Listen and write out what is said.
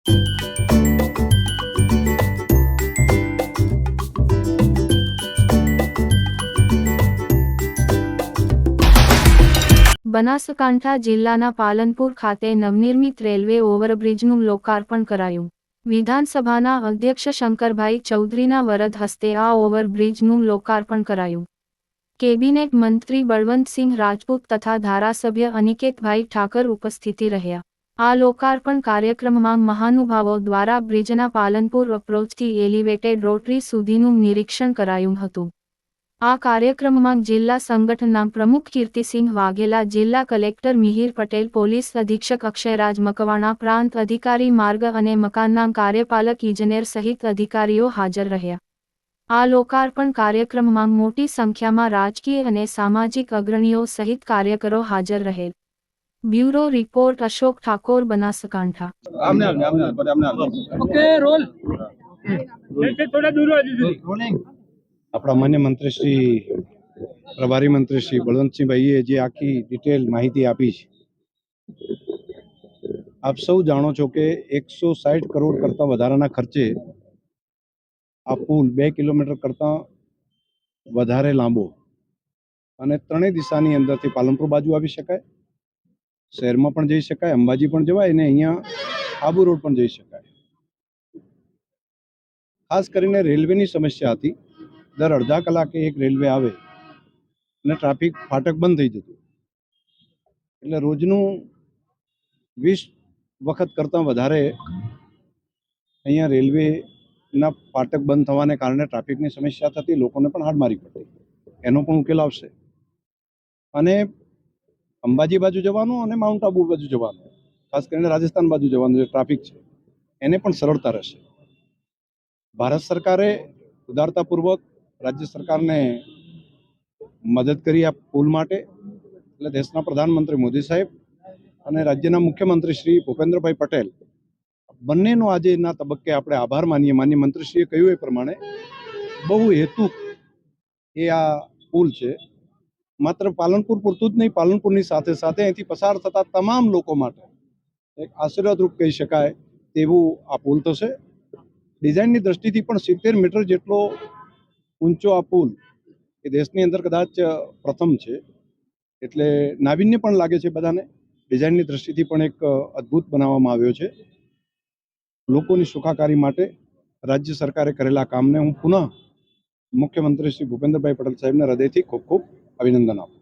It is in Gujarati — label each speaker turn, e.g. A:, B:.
A: બનાસકાંઠા જિલ્લાના પાલનપુર ખાતે નવનિર્મિત રેલવે ઓવરબ્રિજનું લોકાર્પણ કરાયું. વિધાનસભાના અધ્યક્ષ શંકરભાઈ ચૌધરીના વરદ હસ્તે આ ઓવરબ્રિજનું લોકાર્પણ કરાયું. કેબિનેટ મંત્રી બળવંતસિંહ રાજપૂત તથા ધારાસભ્ય અનિકેતભાઈ ઠાકર ઉપસ્થિત રહ્યા. આ લોકાર્પણ કાર્યક્રમમાં મહાનુભાવો દ્વારા બ્રિજના પાલનપુર અપ્રોચથી એલિવેટેડ રોટરી સુધીનું નિરીક્ષણ કરાયું હતું. આ કાર્યક્રમમાં જિલ્લા સંગઠનના પ્રમુખ કીર્તિસિંહ વાઘેલા, જિલ્લા કલેક્ટર મિહિર પટેલ, પોલીસ અધિક્ષક અક્ષયરાજ મકવાણા, પ્રાંત અધિકારી માર્ગ અને મકાનના કાર્યપાલક ઇજનેર સહિત અધિકારીઓ હાજર રહ્યા. આ લોકાર્પણ કાર્યક્રમમાં મોટી સંખ્યામાં રાજકીય અને સામાજિક અગ્રણીઓ સહિત કાર્યકરો હાજર રહેલ. Bureau report Ashok Thakor, Banaskantha.
B: આપણા માન્ય મંત્રી શ્રી પ્રભારી મંત્રી શ્રી બળવંતસિંહભાઈએ જે આખી ડિટેલ માહિતી આપી છે, આપ સૌ જાણો છો કે 160 કરોડ કરતાં વધારાના ખર્ચે આ પુલ 2 કિલોમીટર કરતાં વધારે લાંબો અને ત્રણેય દિશાની અંદરથી પાલનપુર બાજુ આવી શકાય, શહેરમાં પણ જઈ શકાય, અંબાજી પણ જવાય અને અહીંયા આબુ રોડ પણ જઈ શકાય. ખાસ કરીને રેલવેની સમસ્યા હતી. દર અડધા કલાકે એક રેલવે આવે અને ટ્રાફિક ફાટક બંધ થઈ જતું, એટલે રોજનું 20 વખત કરતાં વધારે અહીંયા રેલવેના ફાટક બંધ થવાને કારણે ટ્રાફિકની સમસ્યા થતી, લોકોને પણ હાડમારી પડતી. એનો પણ ઉકેલ આવશે અને અંબાજી બાજુ જવાનું અને માઉન્ટ આબુ બાજુ જવાનું, ખાસ કરીને રાજસ્થાન બાજુ જવાનું જે ટ્રાફિક છે એને પણ સરળતા રહેશે. ભારત સરકારે ઉદારતાપૂર્વક રાજ્ય સરકારને મદદ કરી આ પુલ માટે, એટલે દેશના પ્રધાનમંત્રી મોદી સાહેબ અને રાજ્યના મુખ્યમંત્રી શ્રી ભૂપેન્દ્રભાઈ પટેલ બંનેનો આજેના તબક્કે આપણે આભાર માનીએ. માન્ય મંત્રીશ્રીએ કહ્યું એ પ્રમાણે બહુ હેતુક એ આ પુલ છે. માત્ર પાલનપુર પૂરતું જ નહીં, પાલનપુરની સાથે સાથે અહીંથી પસાર થતા તમામ લોકો માટે એક આશીર્વાદરૂપ કહી શકાય તેવું આ પુલ થશે. ડિઝાઇનની દ્રષ્ટિથી પણ 70 મીટર જેટલો ઊંચો આ પુલ એ દેશની અંદર કદાચ પ્રથમ છે, એટલે નાવીન્ય પણ લાગે છે બધાને. ડિઝાઇનની દ્રષ્ટિથી પણ એક અદ્ભુત બનાવવામાં આવ્યો છે. લોકોની સુખાકારી માટે રાજ્ય સરકારે કરેલા કામને હું પુનઃ મુખ્યમંત્રી શ્રી ભૂપેન્દ્રભાઈ પટેલ સાહેબને હૃદયથી ખૂબ ખૂબ અભિનંદન આપું.